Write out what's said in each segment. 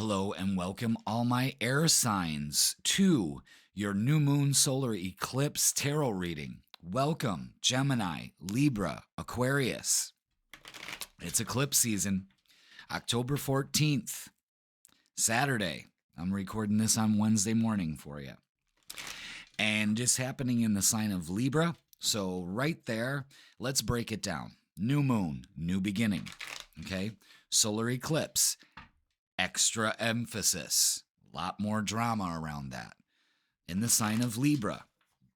Hello and welcome all my air signs to your new moon solar eclipse tarot reading. Welcome, Gemini, Libra, Aquarius. It's eclipse season, October 14th, Saturday. I'm recording this on Wednesday morning for you. And it's happening in the sign of Libra. So right there, let's break it down. New moon, new beginning. Okay? Solar eclipse. Extra emphasis, a lot more drama around that. In the sign of Libra,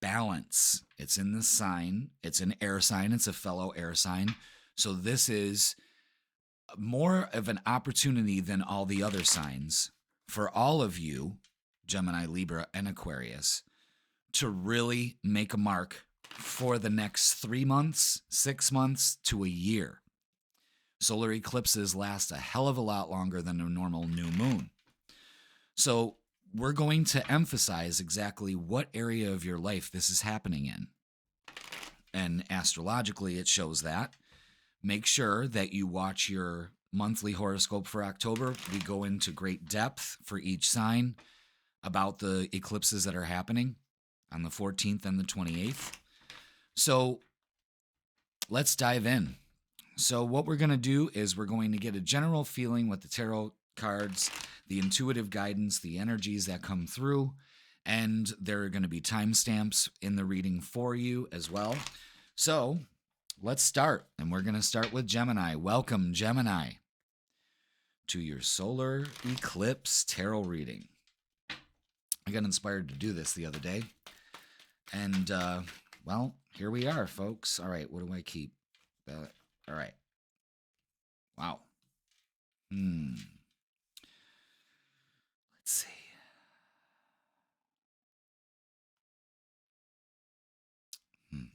balance. It's in the sign, it's an air sign, it's a fellow air sign. So this is more of an opportunity than all the other signs for all of you, Gemini, Libra, and Aquarius, to really make a mark for the next 3 months, 6 months to a year. Solar eclipses last a hell of a lot longer than a normal new moon. So we're going to emphasize exactly what area of your life this is happening in. And astrologically, it shows that. Make sure that you watch your monthly horoscope for October. We go into great depth for each sign about the eclipses that are happening on the 14th and the 28th. So let's dive in. So what we're going to do is we're going to get a general feeling with the tarot cards, the intuitive guidance, the energies that come through, and there are going to be timestamps in the reading for you as well. So let's start, and we're going to start with Gemini. Welcome, Gemini, to your solar eclipse tarot reading. I got inspired to do this the other day, and, well, here we are, folks. All right, what do I keep? All right. Wow. Let's see.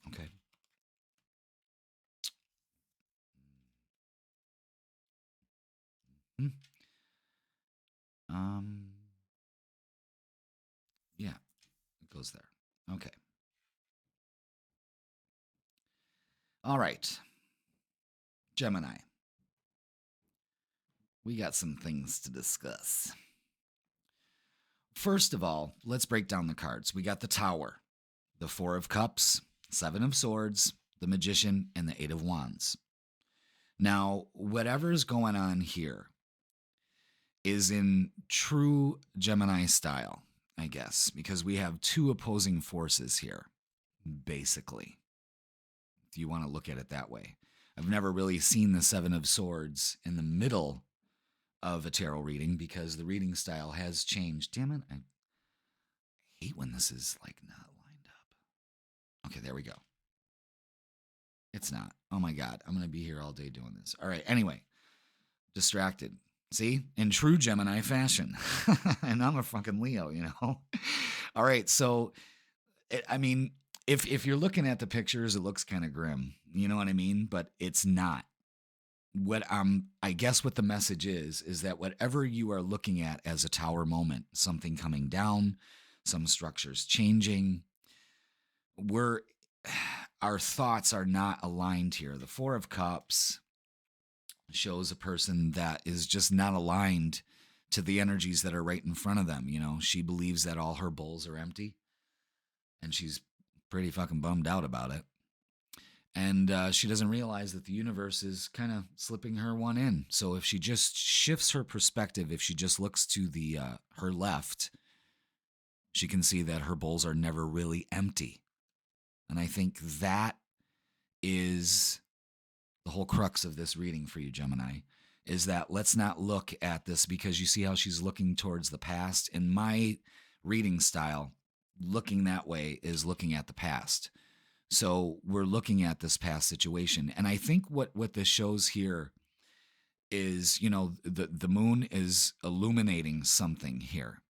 Okay. Yeah, it goes there. Okay. All right. Gemini. We got some things to discuss. First of all, let's break down the cards. We got the Tower, the Four of Cups, Seven of Swords, the Magician, and the Eight of Wands. Now, whatever's going on here is in true Gemini style, I guess, because we have two opposing forces here, basically, if you want to look at it that way. I've never really seen the Seven of Swords in the middle of a tarot reading because the reading style has changed. Damn it, I hate when this is like not lined up. Okay, there we go. It's not. Oh my God, I'm going to be here all day doing this. All right, anyway, distracted. See, in true Gemini fashion. And I'm a fucking Leo, you know? All right, so, I mean, if you're looking at the pictures, it looks kind of grim. You know what I mean? But it's not. What I guess what the message is that whatever you are looking at as a tower moment, something coming down, some structures changing, our thoughts are not aligned here. The Four of Cups shows a person that is just not aligned to the energies that are right in front of them. You know, she believes that all her bowls are empty, and she's pretty fucking bummed out about it. And she doesn't realize that the universe is kind of slipping her one in. So if she just shifts her perspective, if she just looks to the her left, she can see that her bowls are never really empty. And I think that is the whole crux of this reading for you, Gemini, is that let's not look at this because you see how she's looking towards the past. In my reading style, looking that way is looking at the past. So we're looking at this past situation. And I think what this shows here is, you know, the moon is illuminating something here.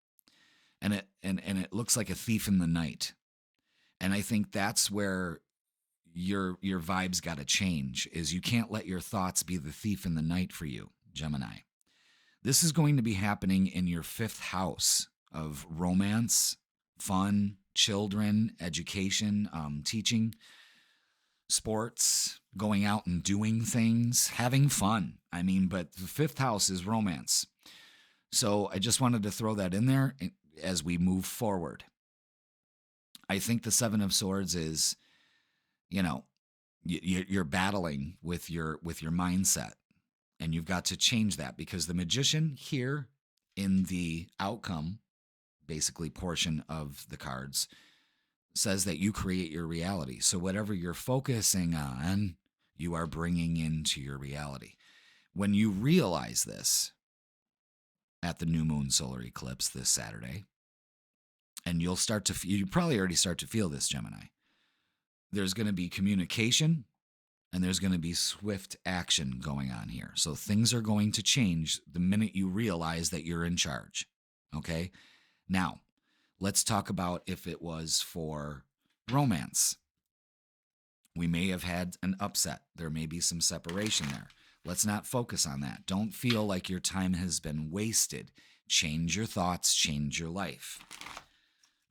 And it looks like a thief in the night. And I think that's where your vibes got to change, is you can't let your thoughts be the thief in the night for you, Gemini. This is going to be happening in your 5th house of romance, fun, children, education, teaching, sports, going out and doing things, having fun. I mean, but the 5th house is romance. So I just wanted to throw that in there as we move forward. I think the Seven of Swords is, you know, you're battling with your mindset, and you've got to change that, because the Magician here in the outcome, basically portion of the cards, says that you create your reality. So whatever you're focusing on, you are bringing into your reality. When you realize this at the new moon solar eclipse this Saturday, and you'll start to you probably already start to feel this, Gemini. There's going to be communication, and there's going to be swift action going on here. So things are going to change the minute you realize that you're in charge. Okay? Now, let's talk about if it was for romance. We may have had an upset. There may be some separation there. Let's not focus on that. Don't feel like your time has been wasted. Change your thoughts, change your life.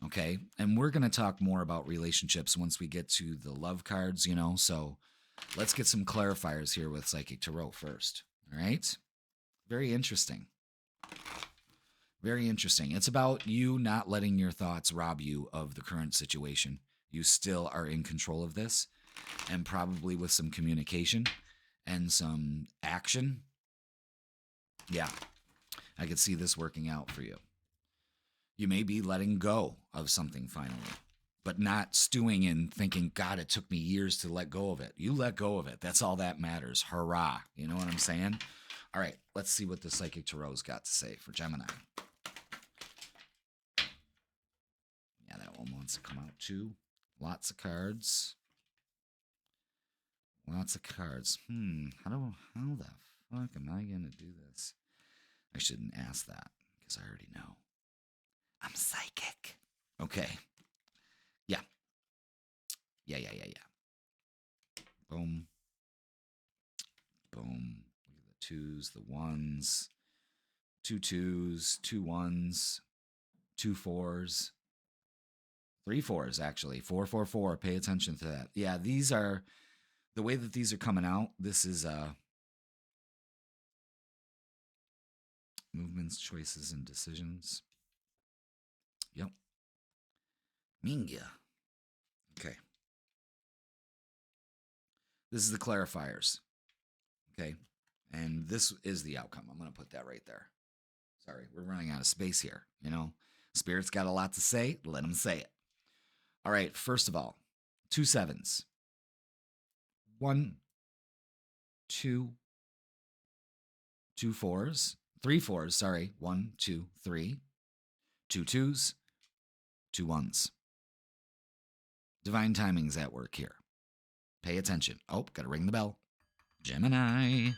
Okay? And we're going to talk more about relationships once we get to the love cards, so let's get some clarifiers here with Psychic Tarot first. All right? Very interesting. Very interesting. It's about you not letting your thoughts rob you of the current situation. You still are in control of this, and probably with some communication and some action. Yeah, I could see this working out for you. You may be letting go of something finally, but not stewing and thinking, God, it took me years to let go of it. You let go of it. That's all that matters. Hurrah. You know what I'm saying? All right, let's see what the Psychic Tarot's got to say for Gemini. Yeah, that one wants to come out too. Lots of cards. Lots of cards. How the fuck am I going to do this? I shouldn't ask that because I already know. I'm psychic. Okay. Yeah. Yeah. Boom. Boom. Look at the twos, the ones. 2 2s, 2 1s, 2 4s. 3 4s, actually. 4 4 4. Pay attention to that. Yeah, these are the way that these are coming out. This is movements, choices, and decisions. Yep. Minga. Okay. This is the clarifiers. Okay. And this is the outcome. I'm going to put that right there. Sorry, we're running out of space here. Spirit's got a lot to say. Let them say it. All right. First of all, 2 7s. 1, 2, 2 4s. 3 4s, sorry. 1, 2, 3. 2 2s. 2 1s. Divine timing's at work here. Pay attention. Oh, gotta ring the bell. Gemini.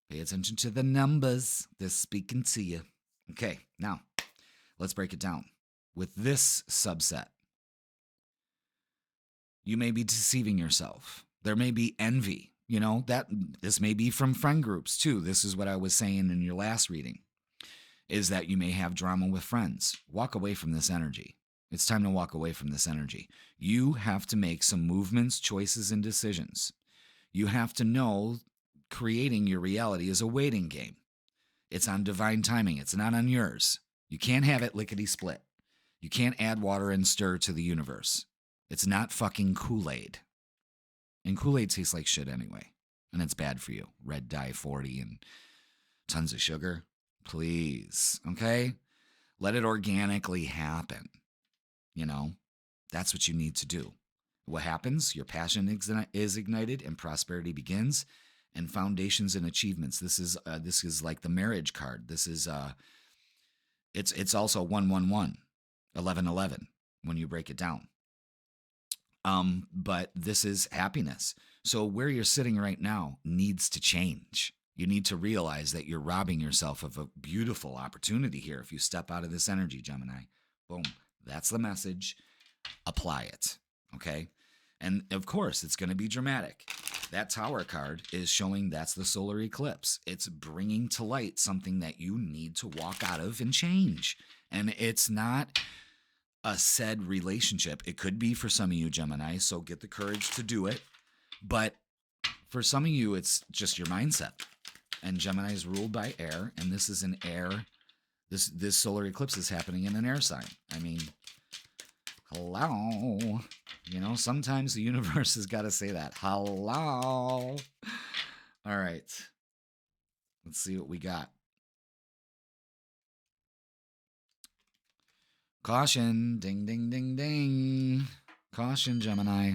Pay attention to the numbers. They're speaking to you. Okay, now, let's break it down. With this subset, you may be deceiving yourself. There may be envy. This may be from friend groups too. This is what I was saying in your last reading, is that you may have drama with friends. Walk away from this energy. It's time to walk away from this energy. You have to make some movements, choices, and decisions. You have to know creating your reality is a waiting game. It's on divine timing. It's not on yours. You can't have it lickety-split. You can't add water and stir to the universe. It's not fucking Kool-Aid. And Kool-Aid tastes like shit anyway. And it's bad for you. Red dye 40 and tons of sugar. Please, okay? Let it organically happen. That's what you need to do. What happens? Your passion is ignited and prosperity begins, and foundations and achievements. This is like the marriage card. This is it's also 111, 1111 when you break it down. But this is happiness. So where you're sitting right now needs to change. You need to realize that you're robbing yourself of a beautiful opportunity here if you step out of this energy, Gemini. Boom. That's the message. Apply it. Okay? And of course, it's going to be dramatic. That Tower card is showing that's the solar eclipse. It's bringing to light something that you need to walk out of and change. And it's not a said relationship. It could be for some of you, Gemini, so get the courage to do it. But for some of you, it's just your mindset. And Gemini is ruled by air, and this is an air. This solar eclipse is happening in an air sign. I mean, hello. You know, sometimes the universe has got to say that. Hello. All right. Let's see what we got. Caution. Ding, ding, ding, ding. Caution, Gemini.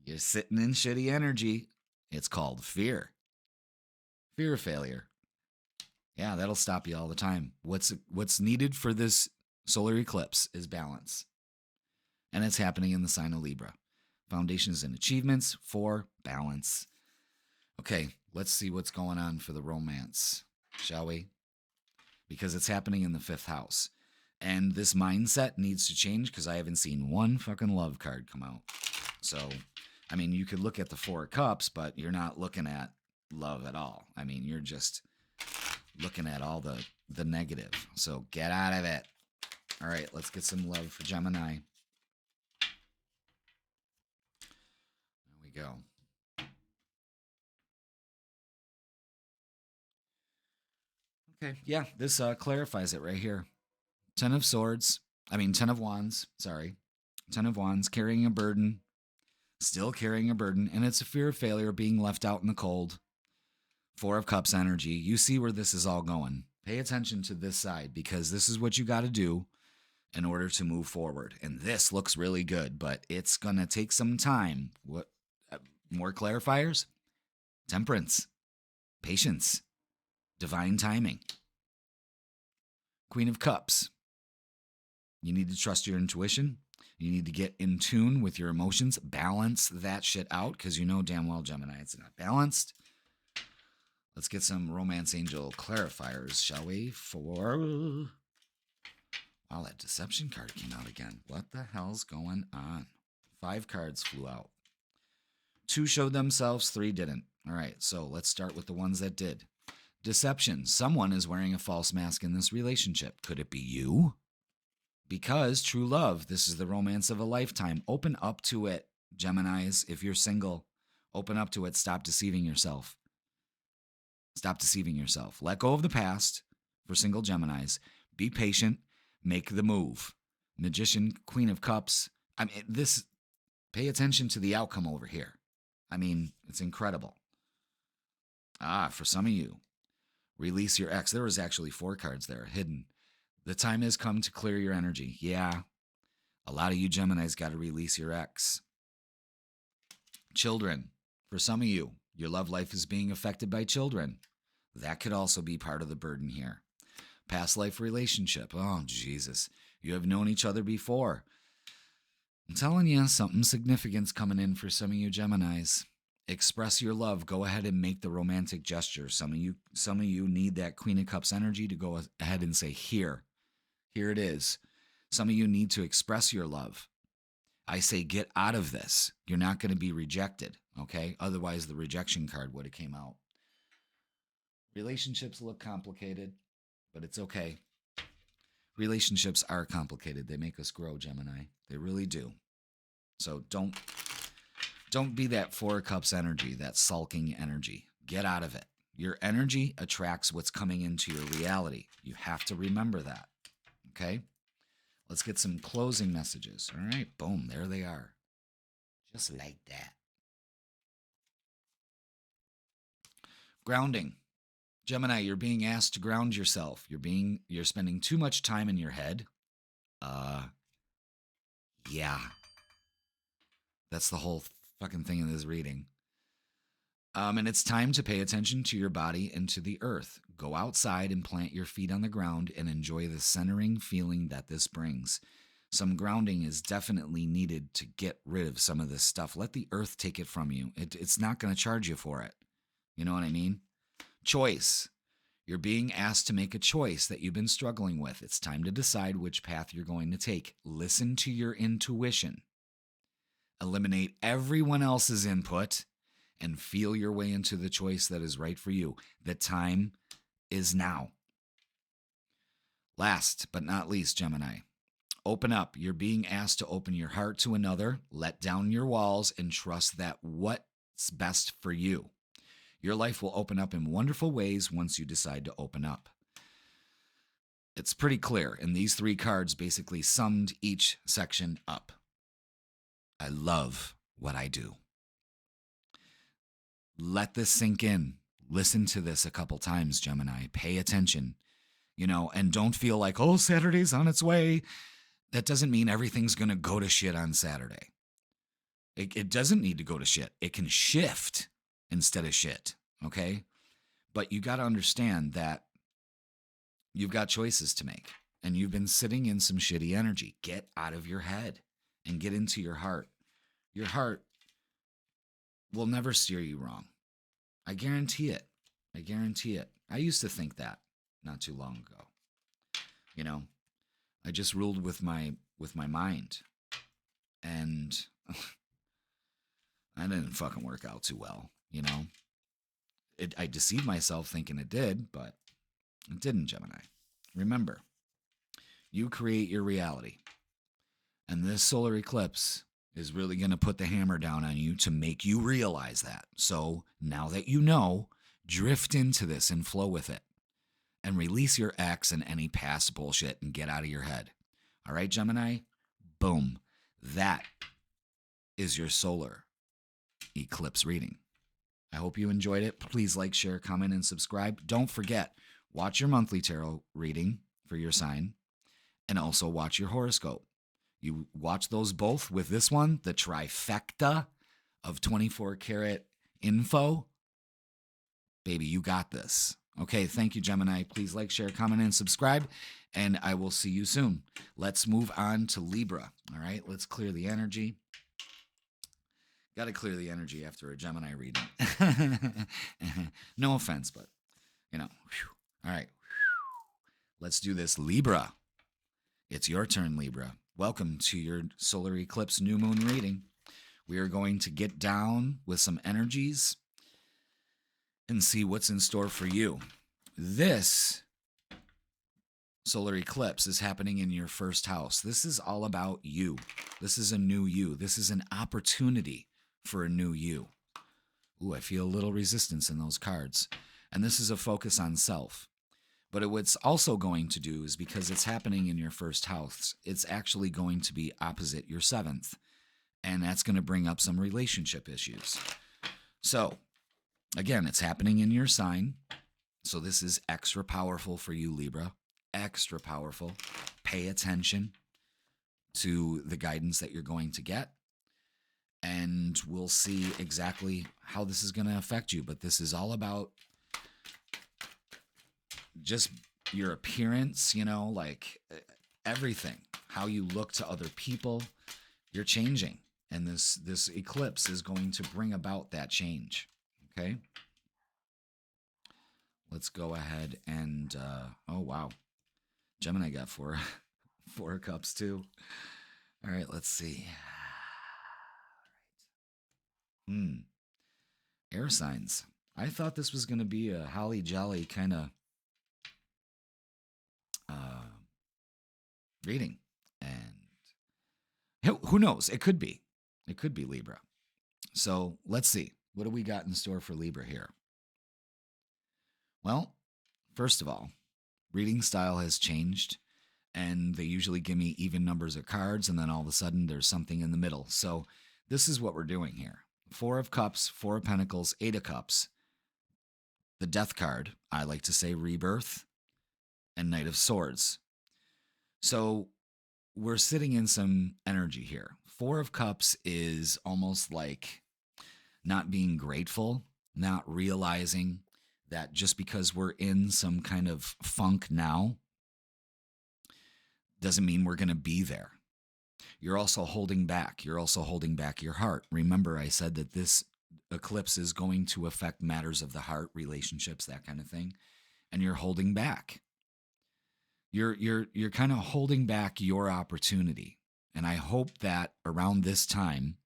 You're sitting in shitty energy. It's called fear. Fear of failure. Yeah, that'll stop you all the time. What's needed for this solar eclipse is balance. And it's happening in the sign of Libra. Foundations and achievements for balance. Okay, let's see what's going on for the romance, shall we? Because it's happening in the 5th house. And this mindset needs to change because I haven't seen one fucking love card come out. So, I mean, you could look at the 4 of Cups, but you're not looking at love at all. I mean, you're just looking at all the negative. So get out of it. All right, let's get some love for Gemini. There we go. Okay, yeah, this clarifies it right here. 10 of Wands, sorry. 10 of Wands, carrying a burden, still carrying a burden, and it's a fear of failure, being left out in the cold. 4 of Cups energy. You see where this is all going. Pay attention to this side because this is what you got to do in order to move forward. And this looks really good, but it's going to take some time. What more clarifiers? Temperance, patience, divine timing. Queen of Cups. You need to trust your intuition. You need to get in tune with your emotions. Balance that shit out because you know damn well, Gemini, it's not balanced. Let's get some romance angel clarifiers, shall we? Wow, that deception card came out again. What the hell's going on? 5 cards flew out. 2 showed themselves, 3 didn't. All right, so let's start with the ones that did. Deception. Someone is wearing a false mask in this relationship. Could it be you? Because true love, this is the romance of a lifetime. Open up to it, Geminis. If you're single, open up to it. Stop deceiving yourself. Stop deceiving yourself. Let go of the past for single Geminis. Be patient. Make the move. Magician, Queen of Cups. I mean, pay attention to the outcome over here. I mean, it's incredible. For some of you, release your ex. There was actually 4 cards there hidden. The time has come to clear your energy. Yeah, a lot of you Geminis got to release your ex. Children. For some of you, your love life is being affected by children. That could also be part of the burden here. Past life relationship. Oh, Jesus. You have known each other before. I'm telling you, something significant's coming in for some of you Geminis. Express your love. Go ahead and make the romantic gesture. Some of you need that Queen of Cups energy to go ahead and say, here it is. Some of you need to express your love. I say, get out of this. You're not going to be rejected, okay? Otherwise, the rejection card would have came out. Relationships look complicated, but it's okay. Relationships are complicated. They make us grow, Gemini. They really do. So don't be that 4 of Cups energy, that sulking energy. Get out of it. Your energy attracts what's coming into your reality. You have to remember that. Okay? Let's get some closing messages. All right, boom, there they are. Just like that. Grounding. Gemini, you're being asked to ground yourself. You're spending too much time in your head. Yeah. That's the whole fucking thing in this reading. And it's time to pay attention to your body and to the earth. Go outside and plant your feet on the ground and enjoy the centering feeling that this brings. Some grounding is definitely needed to get rid of some of this stuff. Let the earth take it from you. It's not going to charge you for it. You know what I mean? Choice. You're being asked to make a choice that you've been struggling with. It's time to decide which path you're going to take. Listen to your intuition. Eliminate everyone else's input and feel your way into the choice that is right for you. The time is now. Last but not least, Gemini, open up. You're being asked to open your heart to another, let down your walls, and trust that what's best for you. Your life will open up in wonderful ways once you decide to open up. It's pretty clear, and these 3 cards basically summed each section up. I love what I do. Let this sink in. Listen to this a couple times, Gemini. Pay attention, and don't feel like, oh, Saturday's on its way. That doesn't mean everything's going to go to shit on Saturday. It doesn't need to go to shit. It can shift instead of shit, okay? But you got to understand that you've got choices to make, and you've been sitting in some shitty energy. Get out of your head and get into your heart. Your heart will never steer you wrong. I guarantee it. I guarantee it. I used to think that not too long ago. I just ruled with my mind, and I didn't fucking work out too well. I deceived myself thinking it did, but it didn't, Gemini. Remember, you create your reality, and this solar eclipse is really going to put the hammer down on you to make you realize that. So now that you know, drift into this and flow with it. And release your ex and any past bullshit and get out of your head. All right, Gemini? Boom. That is your solar eclipse reading. I hope you enjoyed it. Please like, share, comment, and subscribe. Don't forget, watch your monthly tarot reading for your sign, and also watch your horoscope. You watch those both with this one, the trifecta of 24 karat info. Baby, you got this. Okay, thank you, Gemini. Please like, share, comment, and subscribe, and I will see you soon. Let's move on to Libra. All right, let's clear the energy. Got to clear the energy after a Gemini reading. No offense, but, Whew. All right, let's do this. Libra. It's your turn, Libra. Welcome to your solar eclipse new moon reading. We are going to get down with some energies and see what's in store for you. This solar eclipse is happening in your first house. This is all about you. This is a new you. This is an opportunity for a new you. Ooh, I feel a little resistance in those cards. And this is a focus on self. But what's also going to do is, because it's happening in your first house, it's actually going to be opposite your 7th. And that's going to bring up some relationship issues. So, again, it's happening in your sign. So this is extra powerful for you, Libra. Extra powerful. Pay attention to the guidance that you're going to get. And we'll see exactly how this is going to affect you. But this is all about just your appearance, like everything. How you look to other people. You're changing. And this eclipse is going to bring about that change. Okay? Let's go ahead and, oh, wow. Gemini got four of cups too. All right, let's see. Air signs. I thought this was going to be a holly jolly kind of reading. And who knows? It could be. It could be Libra. So let's see. What do we got in store for Libra here? Well, first of all, reading style has changed, and they usually give me even numbers of cards, and then all of a sudden there's something in the middle. So this is what we're doing here. 4 of Cups, 4 of Pentacles, 8 of Cups. The Death card, I like to say Rebirth, and Knight of Swords. So we're sitting in some energy here. 4 of Cups is almost like not being grateful, not realizing that just because we're in some kind of funk now doesn't mean we're going to be there. You're also holding back. You're also holding back your heart. Remember, I said that this eclipse is going to affect matters of the heart, relationships, that kind of thing. And you're holding back. You're kind of holding back your opportunity. And I hope that around this time,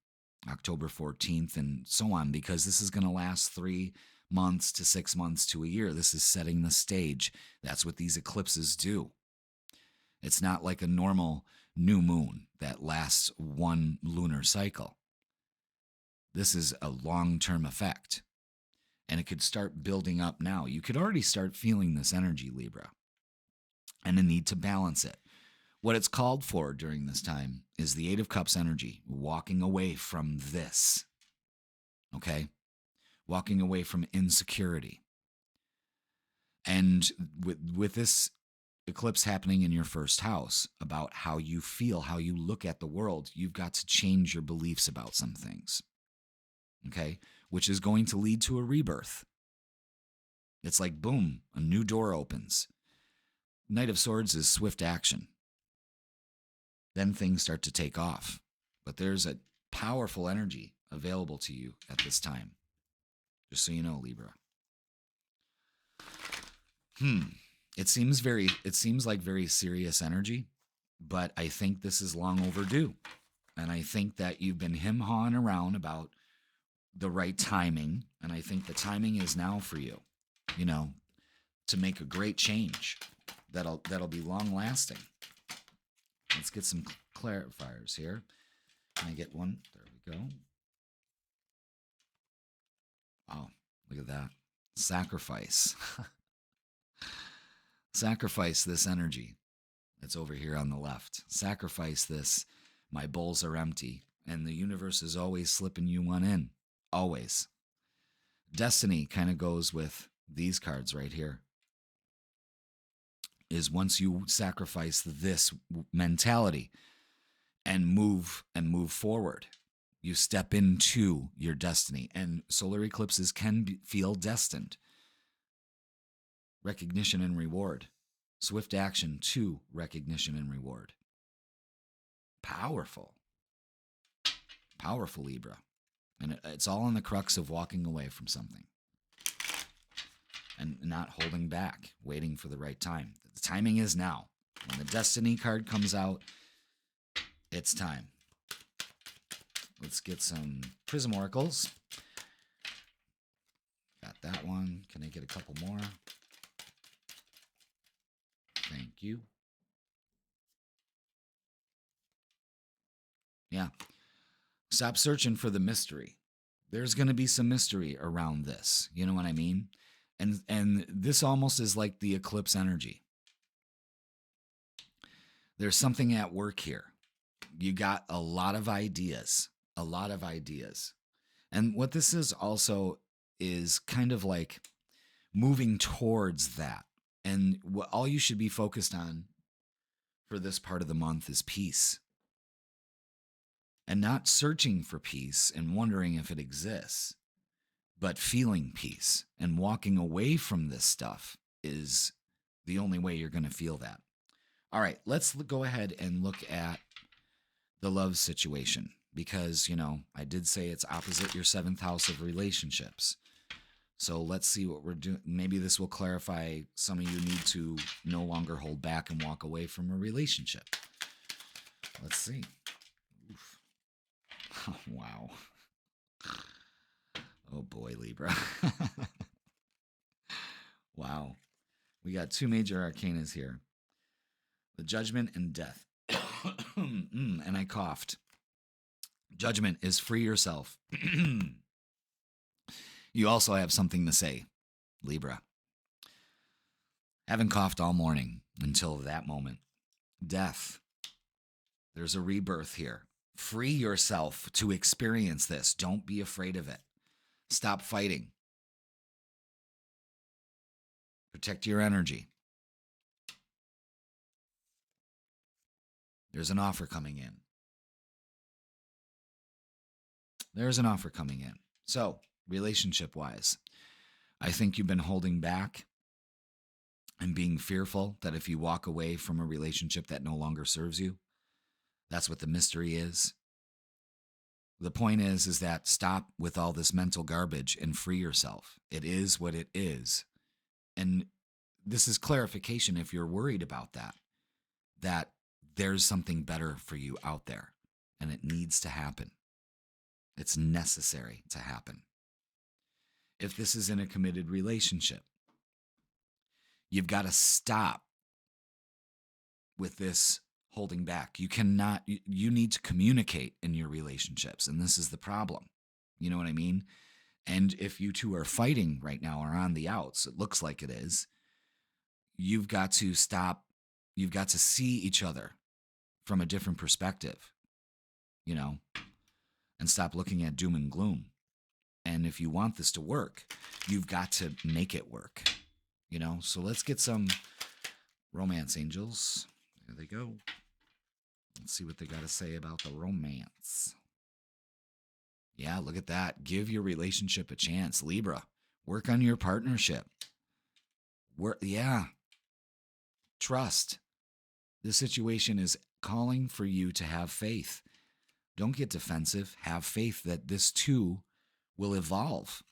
October 14th and so on, because this is going to last 3 months to 6 months to a year. This is setting the stage. That's what these eclipses do. It's not like a normal new moon that lasts 1 lunar cycle. This is a long-term effect. And it could start building up now. You could already start feeling this energy, Libra, and a need to balance it. What it's called for during this time is the Eight of Cups energy, walking away from this, okay? Walking away from insecurity. And with this eclipse happening in your first house, about how you feel, how you look at the world, you've got to change your beliefs about some things, okay? Which is going to lead to a rebirth. It's like, boom, a new door opens. Knight of Swords is swift action. Then things start to take off. But there's a powerful energy available to you at this time. Just so you know, Libra. It seems like very serious energy, but I think this is long overdue. And I think that you've been him-hawing around about the right timing, and I think the timing is now for you, to make a great change that'll be long lasting. Let's get some clarifiers here. Can I get one? There we go. Oh, look at that. Sacrifice. Sacrifice this energy that's over here on the left. Sacrifice this. My bowls are empty. And the universe is always slipping you one in. Always. Destiny kind of goes with these cards right here. Is once you sacrifice this mentality and move forward, you step into your destiny. And solar eclipses can feel destined. Recognition and reward. Swift action to recognition and reward. Powerful. Powerful, Libra. And it's all in the crux of walking away from something. And not holding back, waiting for the right time. The timing is now. When the Destiny card comes out, it's time. Let's get some Prism Oracles. Got that one. Can I get a couple more? Thank you. Yeah. Stop searching for the mystery. There's going to be some mystery around this. You know what I mean? And this almost is like the eclipse energy. There's something at work here. You got a lot of ideas. A lot of ideas. And what this is also is kind of like moving towards that. And what all you should be focused on for this part of the month is peace. And not searching for peace and wondering if it exists, but feeling peace and walking away from this stuff is the only way you're going to feel that. All right, let's go ahead and look at the love situation because, I did say it's opposite your 7th house of relationships. So let's see what we're doing. Maybe this will clarify some of you need to no longer hold back and walk away from a relationship. Let's see. Oof. Oh, wow. Oh boy, Libra. Wow. We got 2 major arcanas here. The Judgment and Death. And I coughed. Judgment is free yourself. You also have something to say, Libra. Haven't coughed all morning until that moment. Death. There's a rebirth here. Free yourself to experience this. Don't be afraid of it. Stop fighting. Protect your energy. There's an offer coming in. There's an offer coming in. So, relationship-wise, I think you've been holding back and being fearful that if you walk away from a relationship that no longer serves you, that's what the mystery is. The point is that stop with all this mental garbage and free yourself. It is what it is. And this is clarification if you're worried about that there's something better for you out there and it needs to happen. It's necessary to happen. If this is in a committed relationship, you've got to stop with this holding back. You need to communicate in your relationships, and this is the problem. You know what I mean? And if you two are fighting right now or on the outs, it looks like it is, you've got to stop. You've got to see each other from a different perspective, you know, and stop looking at doom and gloom. And if you want this to work, you've got to make it work, you know? So let's get some romance angels. There they go. Let's see what they got to say about the romance. Yeah, look at that. Give your relationship a chance, Libra. Work on your partnership. Trust. This situation is calling for you to have faith. Don't get defensive. Have faith that this too will evolve.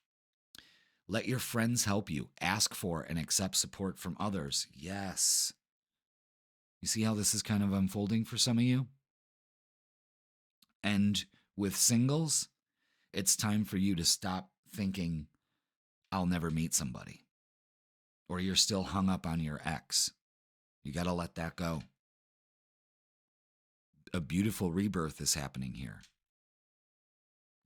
Let your friends help you. Ask for and accept support from others. Yes. You see how this is kind of unfolding for some of you? And with singles, it's time for you to stop thinking, I'll never meet somebody. Or you're still hung up on your ex. You got to let that go. A beautiful rebirth is happening here.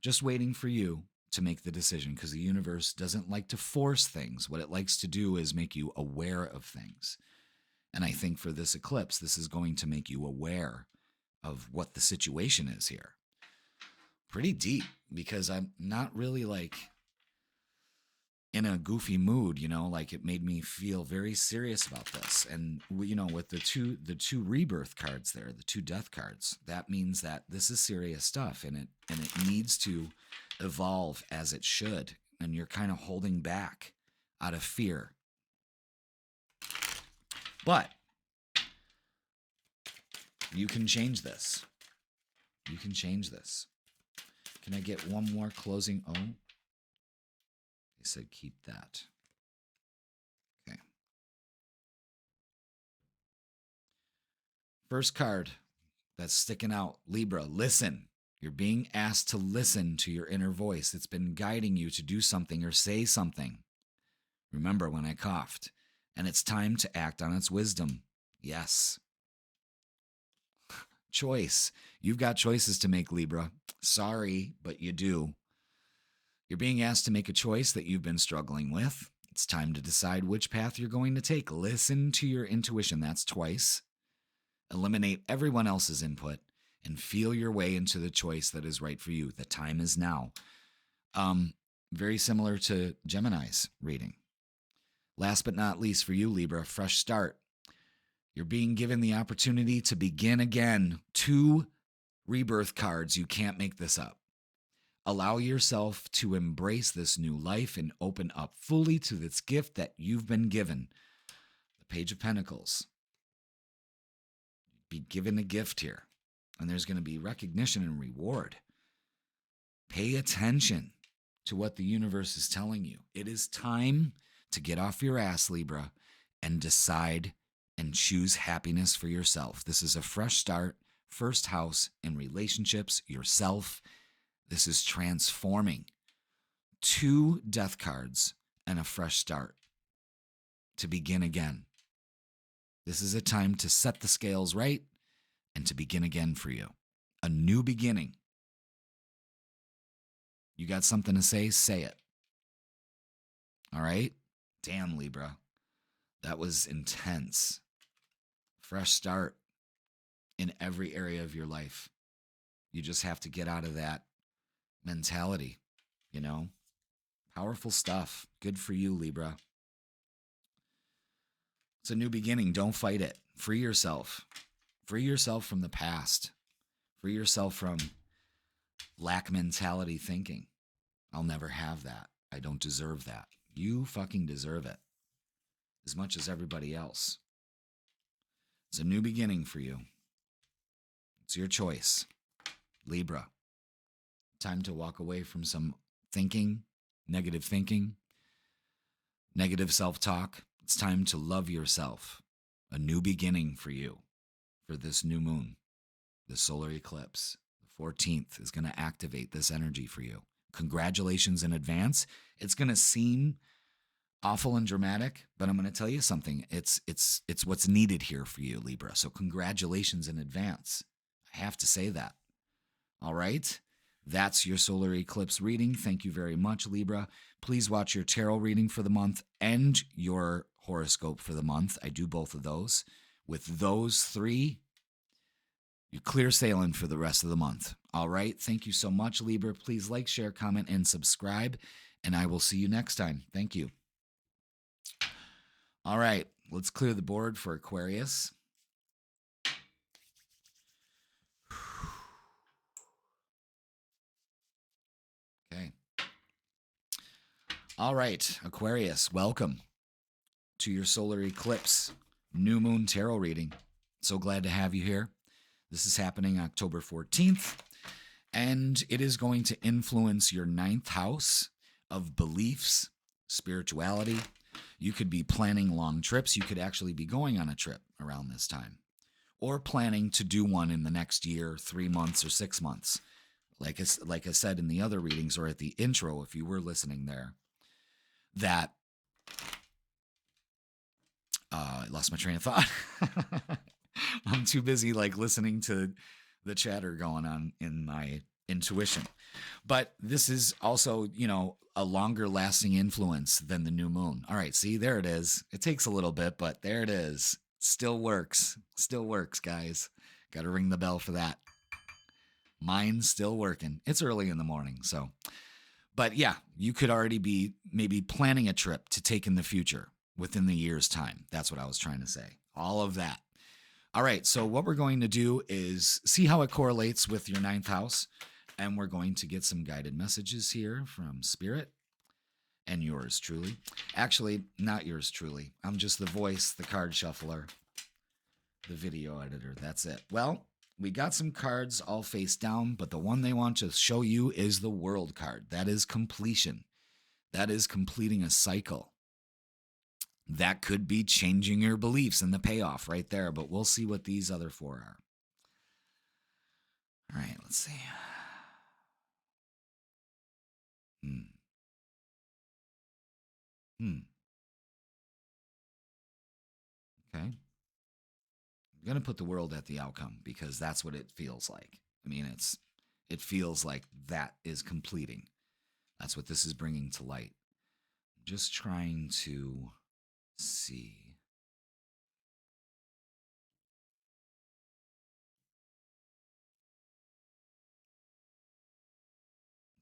Just waiting for you to make the decision, because the universe doesn't like to force things. What it likes to do is make you aware of things. And I think for this eclipse, this is going to make you aware of what the situation is here. Pretty deep, because I'm not really like in a goofy mood, you know, like it made me feel very serious about this. And, you know, with the two rebirth cards there, the two death cards, that means that this is serious stuff, and it needs to evolve as it should. And you're kind of holding back out of fear. But you can change this. You can change this. Can I get one more closing? Oh, they said keep that. Okay. First card that's sticking out, Libra, listen. You're being asked to listen to your inner voice. It's been guiding you to do something or say something. Remember when I coughed. And it's time to act on its wisdom. Yes. Choice. You've got choices to make, Libra. Sorry, but you do. You're being asked to make a choice that you've been struggling with. It's time to decide which path you're going to take. Listen to your intuition. That's twice. Eliminate everyone else's input and feel your way into the choice that is right for you. The time is now. Very similar to Gemini's reading. Last but not least for you, Libra, fresh start. You're being given the opportunity to begin again. 2 rebirth cards. You can't make this up. Allow yourself to embrace this new life and open up fully to this gift that you've been given. The Page of Pentacles. Be given a gift here, and there's going to be recognition and reward. Pay attention to what the universe is telling you. It is time to get off your ass, Libra, and decide and choose happiness for yourself. This is a fresh start, first house in relationships, yourself. This is transforming. 2 death cards and a fresh start to begin again. This is a time to set the scales right and to begin again for you. A new beginning. You got something to say? Say it. All right? Damn, Libra. That was intense. Fresh start in every area of your life. You just have to get out of that mentality, you know? Powerful stuff. Good for you, Libra. It's a new beginning. Don't fight it. Free yourself. Free yourself from the past. Free yourself from lack mentality thinking. I'll never have that. I don't deserve that. You fucking deserve it. As much as everybody else. It's a new beginning for you. It's your choice. Libra. Time to walk away from some thinking, negative self-talk. It's time to love yourself. A new beginning for you for this new moon, the solar eclipse. The 14th is going to activate this energy for you. Congratulations in advance. It's going to seem awful and dramatic, but I'm going to tell you something. It's what's needed here for you, Libra. So congratulations in advance. I have to say that. All right? That's your solar eclipse reading. Thank you very much, Libra. Please watch your tarot reading for the month and your horoscope for the month. I do both of those. With those three, you're clear sailing for the rest of the month. All right. Thank you so much, Libra. Please like, share, comment, and subscribe. And I will see you next time. Thank you. All right. Let's clear the board for Aquarius. Okay. All right, Aquarius, welcome to your solar eclipse new moon tarot reading. So glad to have you here. This is happening October 14th, and it is going to influence your 9th house of beliefs, spirituality. You could be planning long trips. You could actually be going on a trip around this time, or planning to do one in the next year, 3 months, or 6 months. Like I said in the other readings or at the intro, if you were listening there, that I lost my train of thought. I'm too busy listening to the chatter going on in my intuition. But this is also, a longer lasting influence than the new moon. All right, see, there it is. It takes a little bit, but there it is. Still works. Still works, guys. Got to ring the bell for that. Mine's still working. It's early in the morning, so. But yeah, you could already be maybe planning a trip to take in the future within the year's time. That's what I was trying to say. All of that. All right, so what we're going to do is see how it correlates with your 9th house. And we're going to get some guided messages here from Spirit and yours truly. Actually, not yours truly. I'm just the voice, the card shuffler, the video editor. That's it. Well, we got some cards all face down, but the one they want to show you is the World card. That is completion. That is completing a cycle. That could be changing your beliefs and the payoff right there, but we'll see what these other 4 are. All right, let's see. Okay. I'm going to put the World at the outcome because that's what it feels like. I mean, it feels like that is completing. That's what this is bringing to light. I'm just trying to see.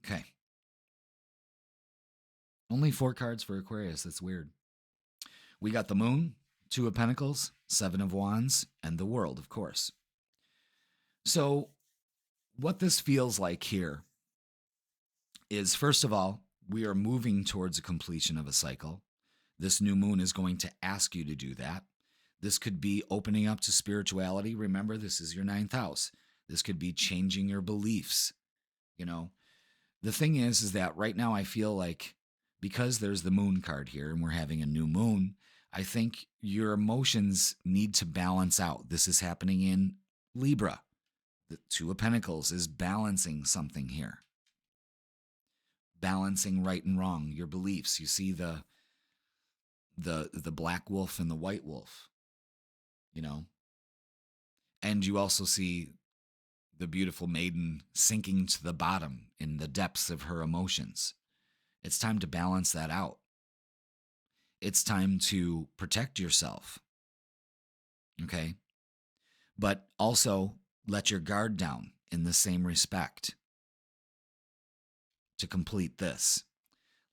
Okay. Only 4 cards for Aquarius. That's weird. We got the Moon, 2 of Pentacles, 7 of Wands, and the World, of course. So what this feels like here is, first of all, we are moving towards a completion of a cycle. This new moon is going to ask you to do that. This could be opening up to spirituality. Remember, this is your 9th house. This could be changing your beliefs. The thing is that right now I feel like because there's the moon card here and we're having a new moon, I think your emotions need to balance out. This is happening in Libra. The 2 of Pentacles is balancing something here. Balancing right and wrong, your beliefs. You see the black wolf and the white wolf, And you also see the beautiful maiden sinking to the bottom in the depths of her emotions. It's time to balance that out. It's time to protect yourself. Okay? But also let your guard down in the same respect to complete this.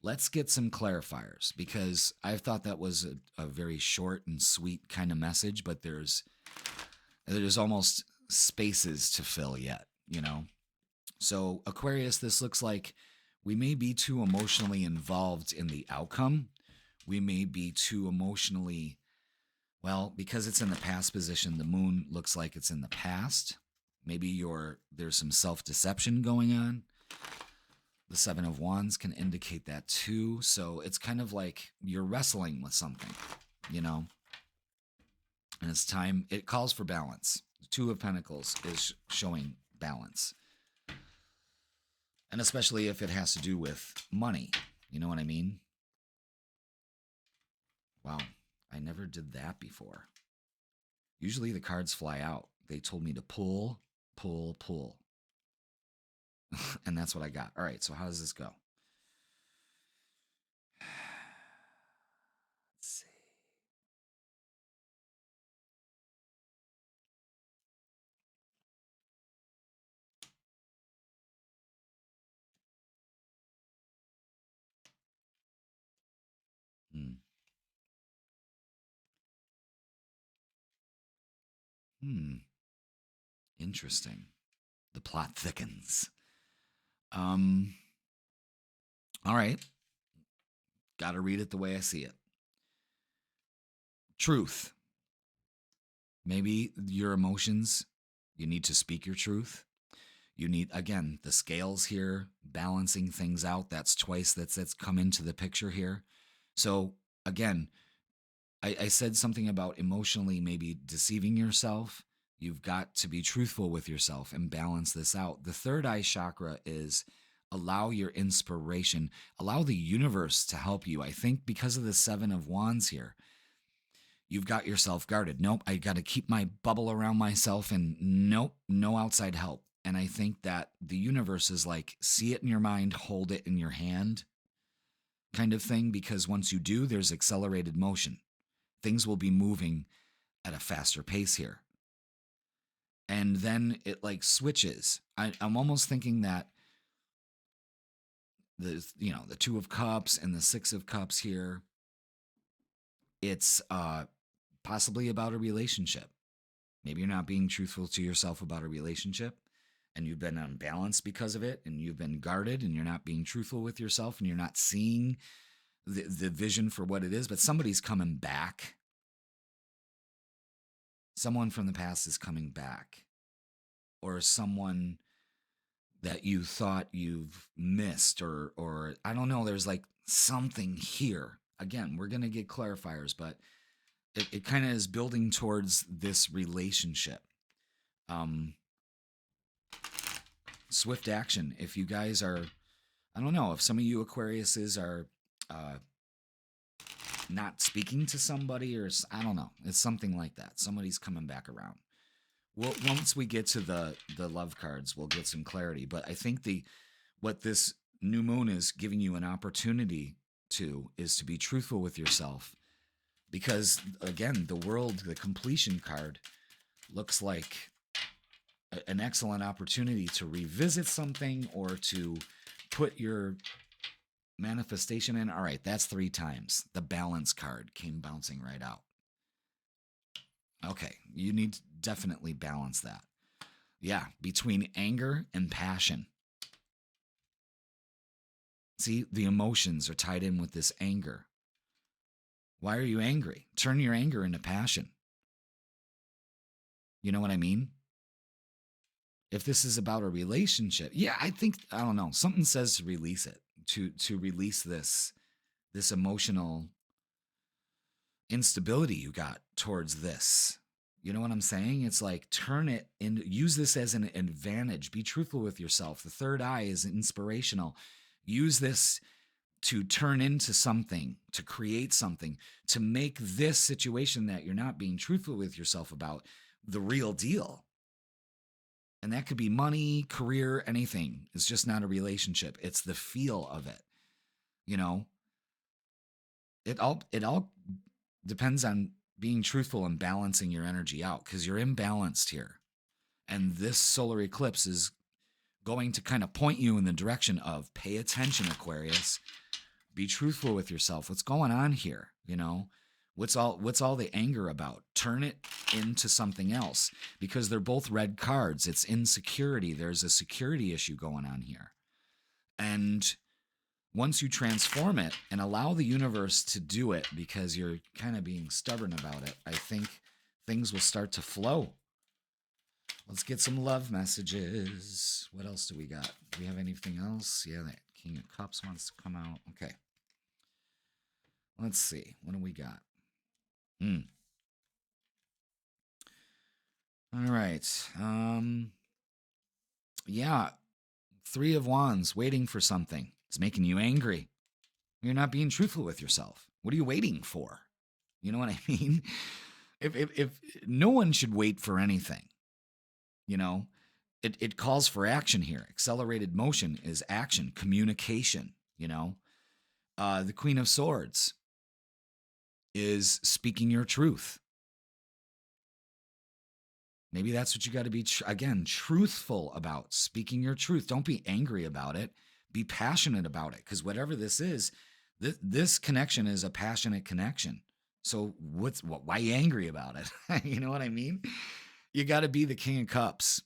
Let's get some clarifiers because I thought that was a very short and sweet kind of message, but there's almost spaces to fill yet, So Aquarius, this looks like we may be too emotionally involved in the outcome. We may be too emotionally, because it's in the past position, the moon looks like it's in the past. Maybe there's some self-deception going on. The 7 of Wands can indicate that too. So it's kind of like you're wrestling with something, And it's time, it calls for balance. The 2 of Pentacles is showing balance. And especially if it has to do with money. You know what I mean? Wow, I never did that before. Usually the cards fly out. They told me to pull, pull, pull. And that's what I got. All right, so how does this go? Let's see. Hmm. Hmm. Interesting. The plot thickens. Um. All right. Got to read it the way I see it. Truth. Maybe your emotions. You need to speak your truth. You need, again, the scales here, balancing things out. That's twice that's come into the picture here. So again, I said something about emotionally maybe deceiving yourself. You've got to be truthful with yourself and balance this out. The third eye chakra is allow your inspiration, allow the universe to help you. I think because of the 7 of Wands here, you've got yourself guarded. Nope, I got to keep my bubble around myself, and nope, no outside help. And I think that the universe is like, see it in your mind, hold it in your hand kind of thing, because once you do, there's accelerated motion. Things will be moving at a faster pace here. And then it like switches. I'm almost thinking that the 2 of Cups and the 6 of Cups here, it's possibly about a relationship. Maybe you're not being truthful to yourself about a relationship, and you've been unbalanced because of it, and you've been guarded, and you're not being truthful with yourself, and you're not seeing the vision for what it is. But somebody's coming back. Someone from the past is coming back, or someone that you thought you've missed, or I don't know. There's like something here. Again, we're gonna get clarifiers, but it kind of is building towards this relationship. Um, Swift action. If you guys are, I don't know, if some of you Aquariuses are uh, not speaking to somebody, or I don't know, it's something like that. Somebody's coming back around. Well, once we get to the love cards, we'll get some clarity. But I think what this new moon is giving you an opportunity to is to be truthful with yourself, because again, the completion card looks like an excellent opportunity to revisit something or to put your manifestation in. All right, that's 3 times. The balance card came bouncing right out. Okay, you need to definitely balance that. Yeah, between anger and passion. See, the emotions are tied in with this anger. Why are you angry? Turn your anger into passion. You know what I mean? If this is about a relationship, yeah, I don't know. Something says to release it, to release this emotional instability you got towards this. You know what I'm saying? It's like turn it and use this as an advantage. Be truthful with yourself. The third eye is inspirational. Use this to turn into something, to create something, to make this situation that you're not being truthful with yourself about the real deal. And that could be money, career, anything. It's just not a relationship. It's the feel of it. You know, it all depends on being truthful and balancing your energy out, because you're imbalanced here. And this solar eclipse is going to kind of point you in the direction of pay attention, Aquarius. Be truthful with yourself. What's going on here? You know, what's all the anger about? Turn it into something else, because they're both red cards. It's insecurity. There's a security issue going on here. And once you transform it and allow the universe to do it, because you're kind of being stubborn about it, I think things will start to flow. Let's get some love messages. What else do we got? Do we have anything else? Yeah, that King of Cups wants to come out. Okay. Let's see. What do we got? All right. Yeah. 3 of Wands, waiting for something. It's making you angry. You're not being truthful with yourself. What are you waiting for? You know what I mean? If no one should wait for anything, you know, it calls for action here. Accelerated motion is action, communication, you know. The Queen of Swords is speaking your truth. Maybe that's what you got to be, again, truthful about, speaking your truth. Don't be angry about it. Be passionate about it, because whatever this is, this connection is a passionate connection. So why angry about it? You know what I mean? You got to be the King of Cups.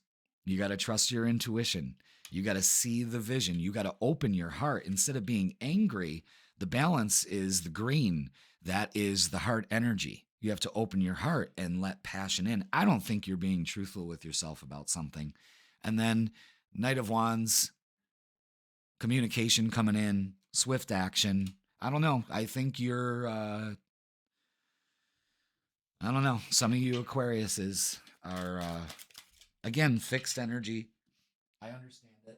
You got to trust your intuition. You got to see the vision. You got to open your heart. Instead of being angry, the balance is the green. That is the heart energy. You have to open your heart and let passion in. I don't think you're being truthful with yourself about something. And then Knight of Wands, communication coming in, swift action. I don't know. I think you're, I don't know. Some of you Aquariuses are, again, fixed energy. I understand it.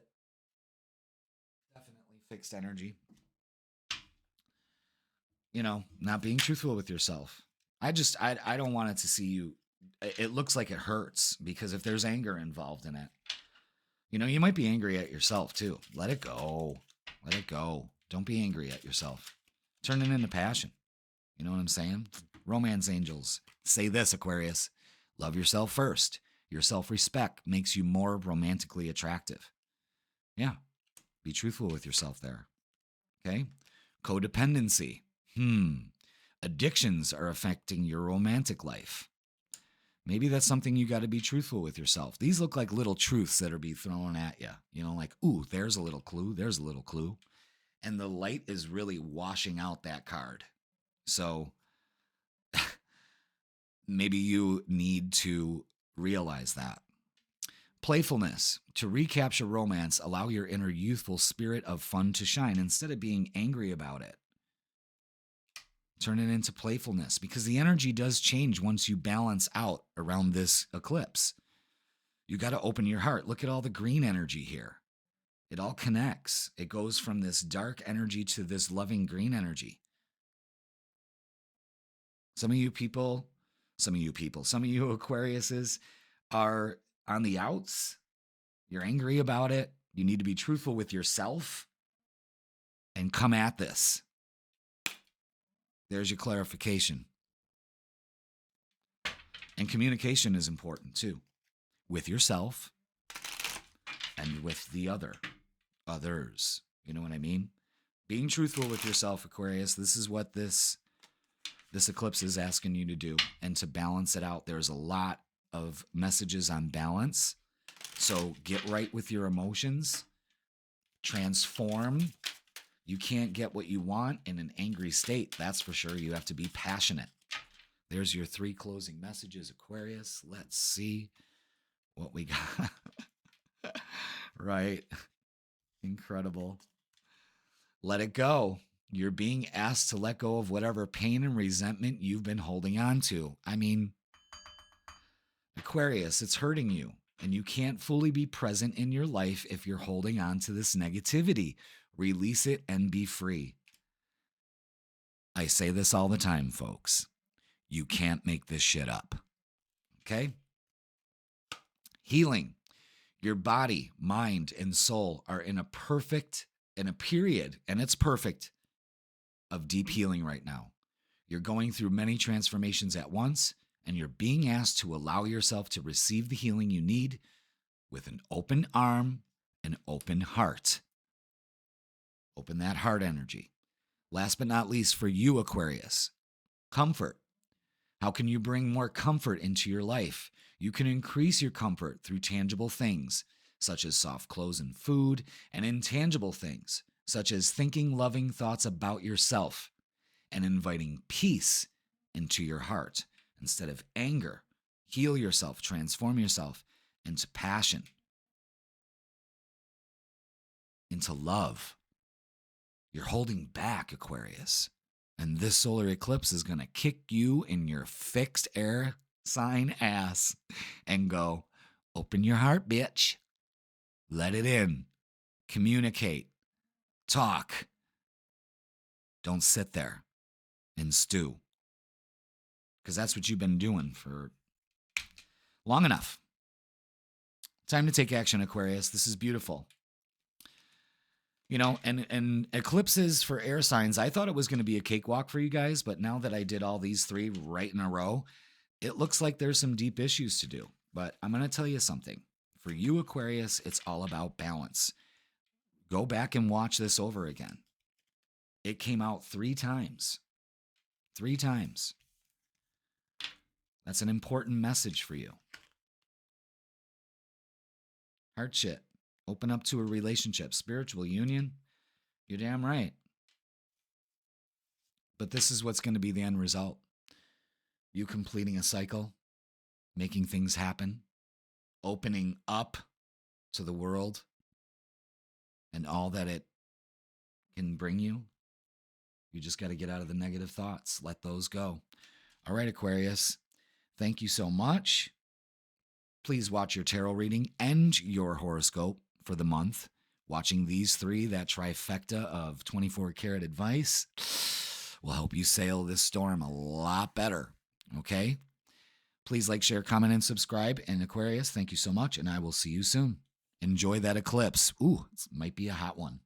Definitely fixed energy. You know, not being truthful with yourself. I don't want it to see you. It looks like it hurts, because if there's anger involved in it, you know, you might be angry at yourself too. Let it go. Let it go. Don't be angry at yourself. Turn it into passion. You know what I'm saying? Romance angels say this, Aquarius: love yourself first. Your self-respect makes you more romantically attractive. Yeah. Be truthful with yourself there. Okay? Codependency. Addictions are affecting your romantic life. Maybe that's something you got to be truthful with yourself. These look like little truths that are being thrown at you. You know, like, ooh, there's a little clue. There's a little clue. And the light is really washing out that card. So maybe you need to realize that. Playfulness. To recapture romance, allow your inner youthful spirit of fun to shine instead of being angry about it. Turn it into playfulness, because the energy does change once you balance out around this eclipse. You got to open your heart. Look at all the green energy here. It all connects. It goes from this dark energy to this loving green energy. Some of you Aquariuses are on the outs. You're angry about it. You need to be truthful with yourself and come at this. There's your clarification. And communication is important too, with yourself and with the others. You know what I mean? Being truthful with yourself, Aquarius, this is what this eclipse is asking you to do. And to balance it out, there's a lot of messages on balance. So get right with your emotions. Transform. You can't get what you want in an angry state. That's for sure. You have to be passionate. There's your 3 closing messages, Aquarius. Let's see what we got. Right. Incredible. Let it go. You're being asked to let go of whatever pain and resentment you've been holding on to. I mean, Aquarius, it's hurting you, and you can't fully be present in your life if you're holding on to this negativity. Release it and be free. I say this all the time, folks. You can't make this shit up. Okay? Healing. Your body, mind, and soul are in a period, and it's perfect, of deep healing right now. You're going through many transformations at once, and you're being asked to allow yourself to receive the healing you need with an open arm, an open heart. Open that heart energy. Last but not least, for you, Aquarius, comfort. How can you bring more comfort into your life? You can increase your comfort through tangible things, such as soft clothes and food, and intangible things, such as thinking loving thoughts about yourself and inviting peace into your heart instead of anger. Heal yourself, transform yourself into passion, into love. You're holding back, Aquarius. And this solar eclipse is going to kick you in your fixed air sign ass and go, open your heart, bitch. Let it in. Communicate. Talk. Don't sit there and stew. Because that's what you've been doing for long enough. Time to take action, Aquarius. This is beautiful. You know, and eclipses for air signs, I thought it was going to be a cakewalk for you guys, but now that I did all these 3 right in a row, it looks like there's some deep issues to do. But I'm going to tell you something. For you, Aquarius, it's all about balance. Go back and watch this over again. It came out 3 times. 3 times. That's an important message for you. Heart shit. Open up to a relationship. Spiritual union. You're damn right. But this is what's going to be the end result. You completing a cycle. Making things happen. Opening up to the world. And all that it can bring you. You just got to get out of the negative thoughts. Let those go. All right, Aquarius. Thank you so much. Please watch your tarot reading and your horoscope for the month. Watching these 3, that trifecta of 24 karat advice, will help you sail this storm a lot better. Okay? Please like, share, comment, and subscribe. And Aquarius, thank you so much, and I will see you soon. Enjoy that eclipse. Ooh, it might be a hot one.